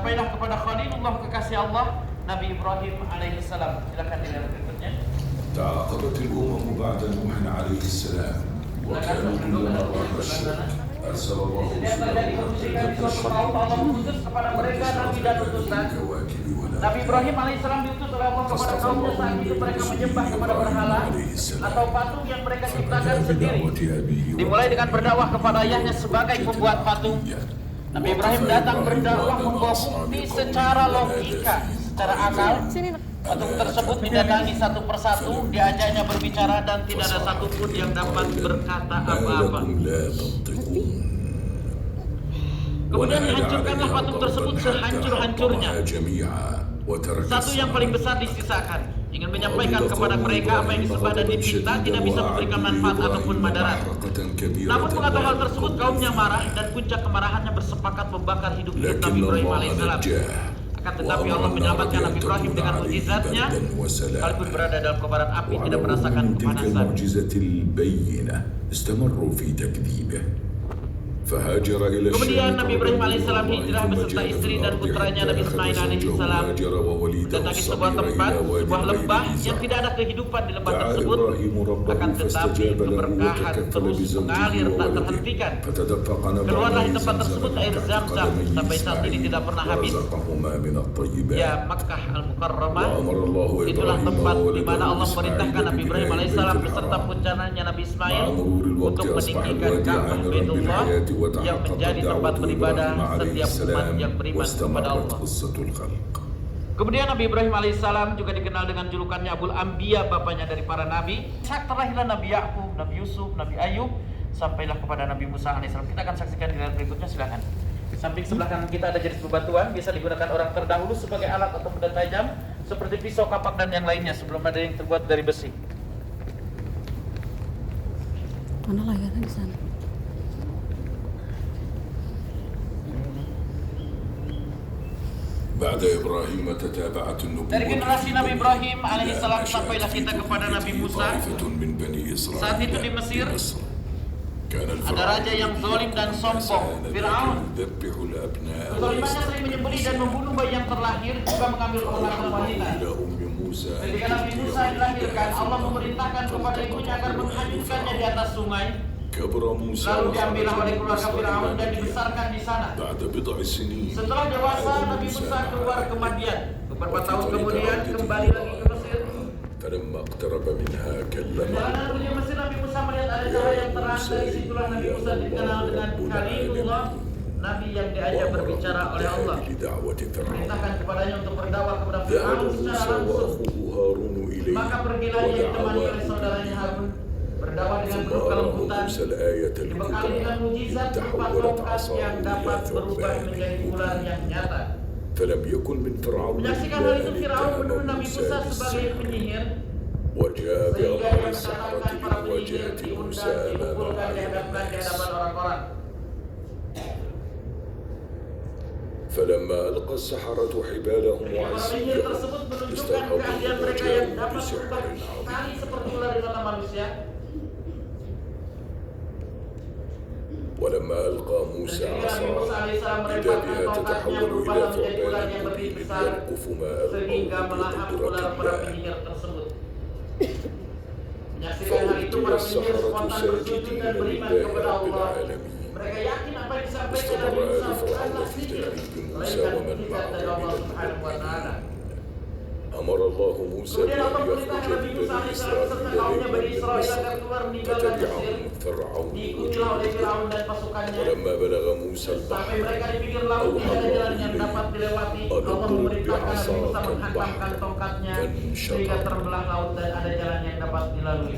sampailah kepada Khalilullah kekasih Allah Nabi Ibrahim alaihissalam. Silakan dilihat berikutnya. تعاقبت الأمم بعد نوح عليه السلام وكانوا كلما ضاق الشرك أرسل الله Nabi Ibrahim alaihissalam diutus oleh Allah kepada kaumnya saat itu mereka menyembah kepada berhala atau patung yang mereka ciptakan sendiri. Dimulai dengan berdakwah kepada ayahnya sebagai pembuat patung. Nabi Ibrahim datang berdakwah membawa bukti secara logika, secara akal. Patung tersebut didatangi satu persatu, diajaknya berbicara dan tidak ada satupun yang dapat berkata apa-apa. Kemudian hancurkanlah patung tersebut sehancur-hancurnya. Satu yang paling besar disisakan, ingin menyampaikan kepada mereka apa yang disembah dan dipinta tidak bisa memberikan manfaat ataupun madarat. Namun mengatur hal tersebut kaumnya marah dan puncak kemarahannya bersepakat membakar hidup-hidup Nabi Ibrahim alaihissalam. Akan tetapi Allah menyelamatkan Nabi Ibrahim dengan mukjizatnya, sekalipun berada dalam kobaran api tidak merasakan kepanasan. Kemudian Nabi Ibrahim alaihissalam hijrah beserta istri dan putranya Nabi Ismail alaihissalam mendatangi sebuah tempat, sebuah lembah yang tidak ada kehidupan di lembah tersebut. Akan tetapi keberkahan terus mengalir tak terhentikan. Keluarlah di tempat tersebut air Zam-Zam sampai saat ini tidak pernah habis. Ya Makkah Al-Mukarramah, itulah tempat di mana Allah memerintahkan Nabi Ibrahim alaihissalam beserta putranya Nabi Ismail untuk meninggikan Ka'bah Baitullah yang menjadi tempat beribadah setiap umat yang beriman kepada Allah. Kemudian Nabi Ibrahim alaihissalam juga dikenal dengan julukannya Abul Anbiya, bapaknya dari para nabi. Terlahirlah Nabi Yakub, Nabi Yusuf, Nabi Ayub, sampailah kepada Nabi Musa alaihissalam. Kita akan saksikan di layar berikutnya, silakan. Di samping sebelah kanan kita ada jenis bebatuan, bisa digunakan orang terdahulu sebagai alat atau benda tajam seperti pisau, kapak dan yang lainnya sebelum ada yang terbuat dari besi. Mana layarnya di sana? Dari generasi Nabi Ibrahim alaihissalam sampailah kita kepada Nabi Musa. Saat itu di Mesir ada raja yang zalim dan sombong, Fir'aun. Kezalimannya sering menyembelih dan membunuh bayi yang terlahir, juga mengambil ponakan wanita. Ketika Nabi Musa dilahirkan, Allah memerintahkan kepada ibunya agar menghanyutkannya di atas sungai. Lalu diambillah oleh keluarga Fir'aun dan dibesarkan di sana. Setelah dewasa, Nabi Musa keluar ke Madian. Beberapa tahun kemudian kembali lagi ke Mesir. Perjalanan menuju Mesir, Nabi Musa melihat ada cahaya yang terang. Dari situlah Nabi Musa dikenal dengan Kalimullah, Nabi yang diajak berbicara oleh Allah. Perintahkan kepadanya untuk berdakwah kepada Fir'aun secara langsung. Maka pergilah ia ditemani oleh saudaranya Harun, berdakwah dengan penuh kelembutan, dibekali dengan mujizat berupa tongkat yang dapat berubah menjadi ular yang nyata. Menyaksikan hal itu, Fir'aun menuduh Nabi Musa sebagai penyihir, sehingga ia mendatangkan para penyihir diundang, dipukulkan, dihadapkan di hadapan orang-orang. فلما ألقى السحرة حبالهم وعصيهم استوحوا وجاءوا dapat بسحر berubah kali seperti ular di mata manusia. ولما ألقى موسى عصاه إذا بها تتحول إلى ثعبان مبين يلقف ما sehingga ألقوه melahap بقدرة ular para الله penyihir tersebut. Menyaksikan hal itu, para penyihir spontan bersujud dan beriman kepada Allah. Mereka yakin apa yang disampaikan Nabi Musa bukanlah sihir, melainkan mujizat dari Allah Subhanahu wa Ta'ala. Kemudian Allah memerintahkan Nabi Musa alaihissalam beserta kaumnya Bani Israil agar keluar meninggalkan Mesir. Diikutilah oleh Fir'aun dan pasukannya. Sampai mereka di pinggir laut tidak ada jalan yang dapat dilewati. Allah memerintahkan Nabi Musa menghantamkan tongkatnya sehingga terbelah laut dan ada jalan yang dapat dilalui.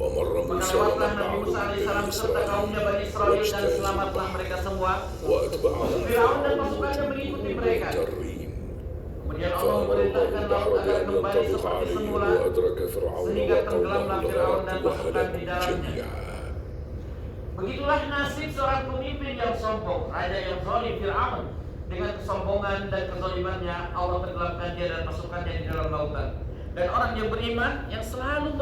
Maka lewatlah Nabi Musa alaihissalam beserta kaumnya Bani Israil dan selamatlah mereka semua. Fir'aun dan pasukannya mengikuti mereka. Kemudian Allah memerintahkan laut agar kembali seperti semula, sehingga tenggelamlah Fir'aun dan pasukan di dalamnya. Begitulah nasib seorang pemimpin yang sombong, raja yang zalim, Fir'aun. Dengan kesombongan dan kezalimannya, Allah tenggelamkan dia dan pasukannya di dalam lautan. Dan orang yang beriman yang selalu